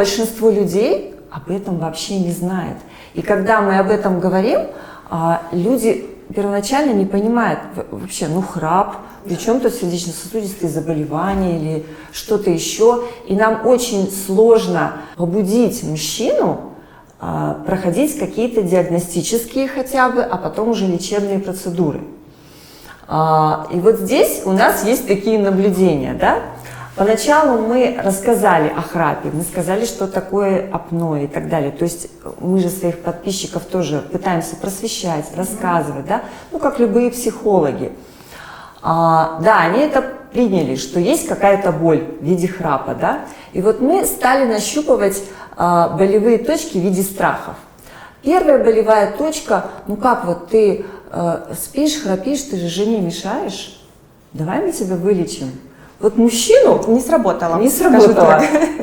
большинство людей об этом вообще не знает. И когда мы об этом говорим, люди первоначально не понимают вообще, ну храп, при чем тут сердечно-сосудистые заболевания или что-то еще. И нам очень сложно побудить мужчину проходить какие-то диагностические хотя бы, а потом уже лечебные процедуры. И вот здесь у нас есть такие наблюдения, да? Поначалу мы рассказали о храпе, мы сказали, что такое апноэ и так далее. То есть мы же своих подписчиков тоже пытаемся просвещать, рассказывать, да? Ну, как любые психологи. Да, они это приняли, что есть какая-то боль в виде храпа, да? И вот мы стали нащупывать болевые точки в виде страхов. Первая болевая точка, ну как вот ты спишь, храпишь, ты же жене мешаешь, давай мы тебя вылечим. Вот мужчину не сработало. Не сработало.